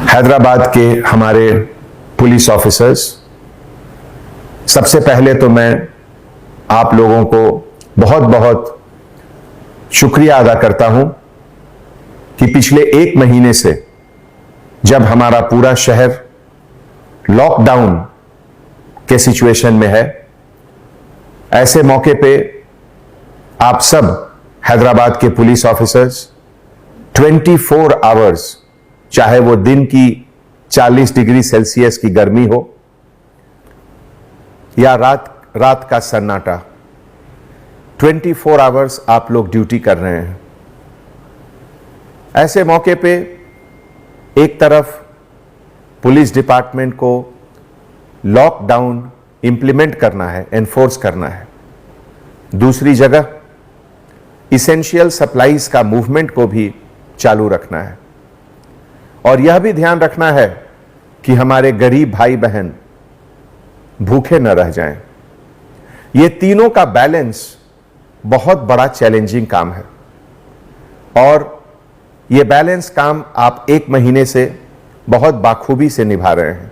हैदराबाद के हमारे police officers, सबसे पहले तो मैं आप लोगों को बहुत बहुत शुक्रिया अदा करता हूं कि पिछले 1 महीने से जब हमारा पूरा शहर लॉकडाउन के सिचुएशन में है, ऐसे मौके पे आप सब हैदराबाद के पुलिस ऑफिसर्स 24 आवर्स, चाहे वो दिन की 40 डिग्री सेल्सियस की गर्मी हो या रात का सन्नाटा, 24 आवर्स आप लोग ड्यूटी कर रहे हैं। ऐसे मौके पे एक तरफ पुलिस डिपार्टमेंट को लॉकडाउन इंप्लीमेंट करना है, एनफोर्स करना है, दूसरी जगह इसेंशियल सप्लाईज का मूवमेंट को भी चालू रखना है और यह भी ध्यान रखना है कि हमारे गरीब भाई बहन भूखे न रह जाएं। ये तीनों का बैलेंस बहुत बड़ा चैलेंजिंग काम है और ये बैलेंस काम आप 1 महीने से बहुत बाखूबी से निभा रहे हैं।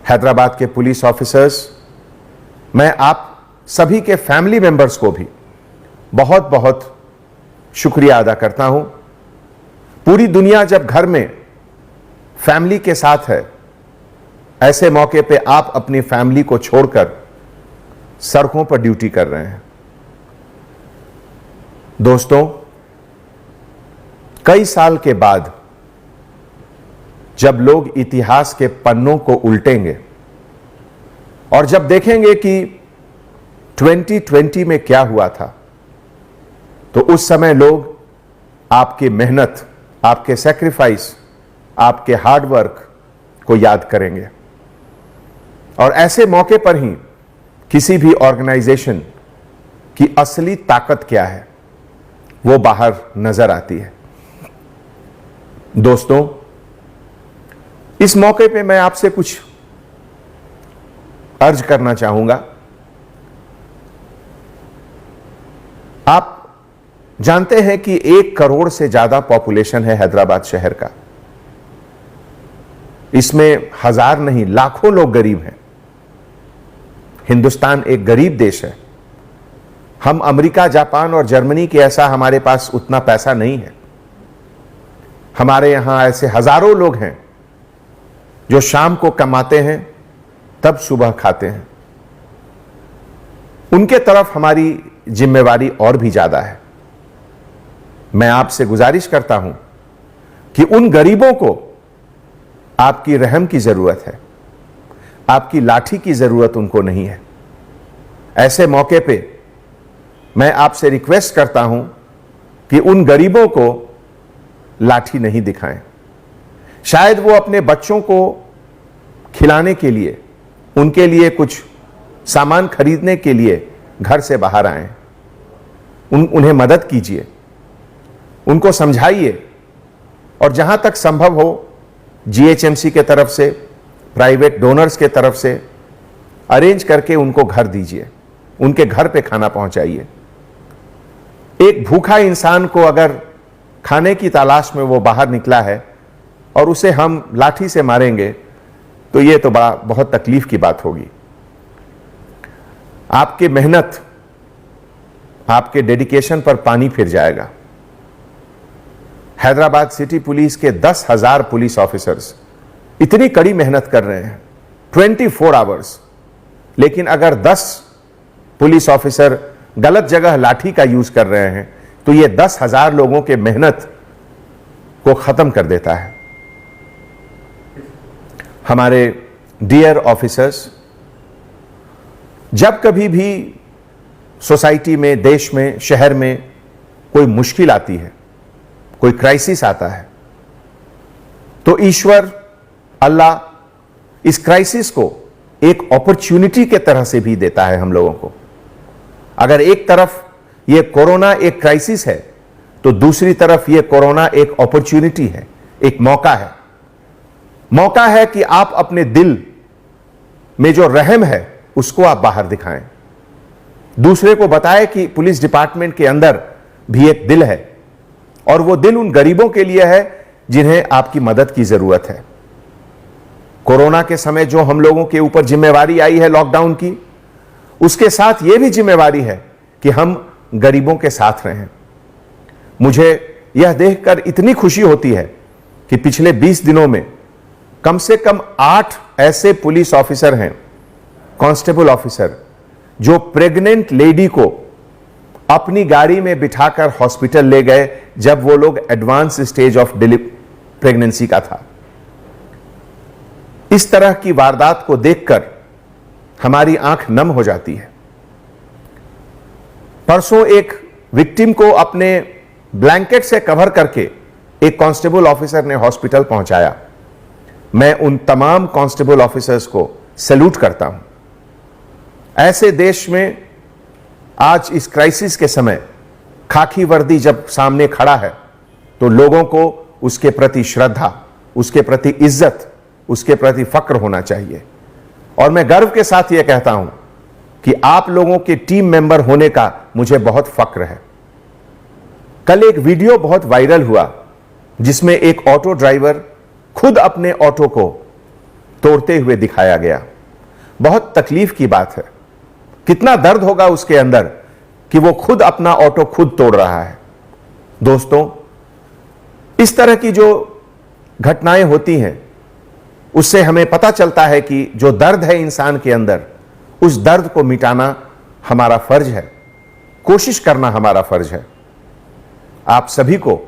हैदराबाद के पुलिस ऑफिसर्स, मैं आप सभी के फैमिली मेंबर्स को भी बहुत बहुत शुक्रिया अदा करता हूं। पूरी दुनिया जब घर में फैमिली के साथ है, ऐसे मौके पे आप अपनी फैमिली को छोड़कर सड़कों पर ड्यूटी कर रहे हैं। दोस्तों, कई साल के बाद जब लोग इतिहास के पन्नों को उल्टेंगे और जब देखेंगे कि 2020 में क्या हुआ था, तो उस समय लोग आपकी मेहनत, आपके सैक्रिफाइस, आपके हार्डवर्क को याद करेंगे और ऐसे मौके पर ही किसी भी ऑर्गेनाइजेशन की असली ताकत क्या है वो बाहर नजर आती है। दोस्तों, इस मौके पे मैं आपसे कुछ अर्ज करना चाहूंगा। आप जानते हैं कि 1 करोड़ से ज्यादा पॉपुलेशन है हैदराबाद शहर का। इसमें हजार नहीं, लाखों लोग गरीब हैं। हिंदुस्तान एक गरीब देश है। हम अमेरिका, जापान और जर्मनी के ऐसा हमारे पास उतना पैसा नहीं है। हमारे यहां ऐसे हजारों लोग हैं जो शाम को कमाते हैं तब सुबह खाते हैं। उनके तरफ हमारी जिम्मेवारी और भी ज्यादा है। मैं आपसे गुजारिश करता हूं कि उन गरीबों को आपकी रहम की जरूरत है, आपकी लाठी की जरूरत उनको नहीं है। ऐसे मौके पे मैं आपसे रिक्वेस्ट करता हूं कि उन गरीबों को लाठी नहीं दिखाएं। शायद वो अपने बच्चों को खिलाने के लिए, उनके लिए कुछ सामान खरीदने के लिए घर से बाहर आए। उन्हें मदद कीजिए, उनको समझाइए और जहां तक संभव हो जीएचएमसी के तरफ से, प्राइवेट डोनर्स के तरफ से अरेंज करके उनको घर दीजिए, उनके घर पे खाना पहुंचाइए। एक भूखा इंसान को अगर खाने की तलाश में वो बाहर निकला है और उसे हम लाठी से मारेंगे तो ये तो बहुत तकलीफ की बात होगी। आपकी मेहनत, आपके डेडिकेशन पर पानी फिर जाएगा। हैदराबाद सिटी पुलिस के 10,000 पुलिस ऑफिसर्स इतनी कड़ी मेहनत कर रहे हैं 24 आवर्स, लेकिन अगर 10 पुलिस ऑफिसर गलत जगह लाठी का यूज कर रहे हैं तो ये 10,000 लोगों के मेहनत को खत्म कर देता है। हमारे डियर ऑफिसर्स, जब कभी भी सोसाइटी में, देश में, शहर में कोई मुश्किल आती है, कोई क्राइसिस आता है, तो ईश्वर, अल्लाह इस क्राइसिस को एक अपॉर्चुनिटी के तरह से भी देता है हम लोगों को। अगर एक तरफ ये कोरोना एक क्राइसिस है तो दूसरी तरफ ये कोरोना एक अपॉर्चुनिटी है, एक मौका है। मौका है कि आप अपने दिल में जो रहम है उसको आप बाहर दिखाएं, दूसरे को बताएं कि पुलिस डिपार्टमेंट के अंदर भी एक दिल है और वो दिल उन गरीबों के लिए है जिन्हें आपकी मदद की जरूरत है। कोरोना के समय जो हम लोगों के ऊपर जिम्मेवारी आई है लॉकडाउन की, उसके साथ यह भी जिम्मेवारी है कि हम गरीबों के साथ रहें। मुझे यह देखकर इतनी खुशी होती है कि पिछले 20 दिनों में कम से कम 8 ऐसे पुलिस ऑफिसर हैं, कांस्टेबल ऑफिसर, जो प्रेग्नेंट लेडी को अपनी गाड़ी में बिठाकर हॉस्पिटल ले गए जब वो लोग एडवांस स्टेज ऑफ प्रेगनेंसी का था। इस तरह की वारदात को देखकर हमारी आंख नम हो जाती है। परसों एक विक्टिम को अपने ब्लैंकेट से कवर करके एक कांस्टेबल ऑफिसर ने हॉस्पिटल पहुंचाया। मैं उन तमाम कांस्टेबल ऑफिसर्स को सैल्यूट करता हूं। ऐसे देश में आज इस क्राइसिस के समय खाकी वर्दी जब सामने खड़ा है तो लोगों को उसके प्रति श्रद्धा, उसके प्रति इज्जत, उसके प्रति फक्र होना चाहिए। और मैं गर्व के साथ यह कहता हूं कि आप लोगों के टीम मेंबर होने का मुझे बहुत फक्र है। कल एक वीडियो बहुत वायरल हुआ जिसमें एक ऑटो ड्राइवर खुद अपने ऑटो को तोड़ते हुए दिखाया गया। बहुत तकलीफ की बात है। कितना दर्द होगा उसके अंदर कि वो खुद अपना ऑटो खुद तोड़ रहा है। दोस्तों, इस तरह की जो घटनाएं होती हैं उससे हमें पता चलता है कि जो दर्द है इंसान के अंदर, उस दर्द को मिटाना हमारा फर्ज है, कोशिश करना हमारा फर्ज है। आप सभी को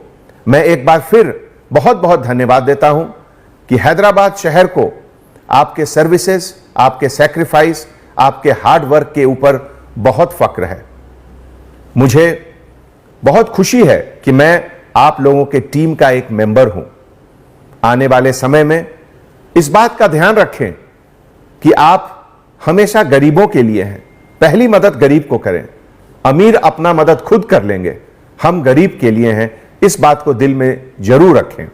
मैं एक बार फिर बहुत बहुत धन्यवाद देता हूं कि हैदराबाद शहर को आपके सर्विसेज, आपके सैक्रिफाइस, आपके हार्ड वर्क के ऊपर बहुत फक्र है। मुझे बहुत खुशी है कि मैं आप लोगों के टीम का एक मेंबर हूं। आने वाले समय में इस बात का ध्यान रखें कि आप हमेशा गरीबों के लिए हैं। पहली मदद गरीब को करें। अमीर अपना मदद खुद कर लेंगे, हम गरीब के लिए हैं। इस बात को दिल में जरूर रखें।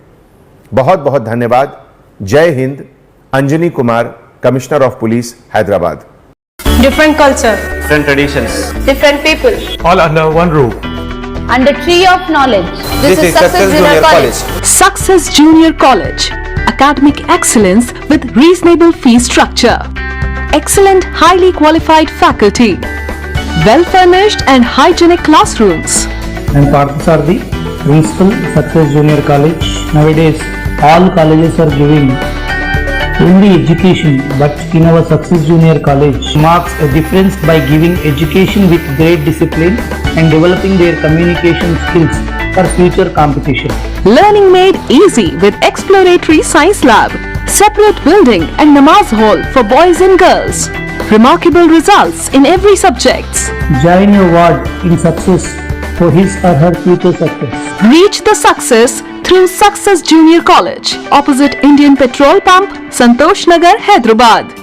बहुत बहुत धन्यवाद। जय Hind. Anjani Kumar, commissioner of police, Hyderabad. Different culture, different traditions, different people, all under one roof. under tree of knowledge. This is Success Junior College. Success Junior College. Academic excellence with reasonable fee structure. Excellent, highly qualified faculty. Well-furnished and hygienic classrooms. I am Parthasarthi, Principal, Success Junior College. Nowadays, all colleges are giving only education, but in our Success Junior College marks a difference by giving education with great discipline and developing their communication skills for future competition. Learning made easy with exploratory science lab, separate building and namaz hall for boys and girls. Remarkable results in every subjects. Join your ward in success for his or her future success. Reach the success through Success Junior College, opposite Indian Petrol Pump, Santosh Nagar, Hyderabad.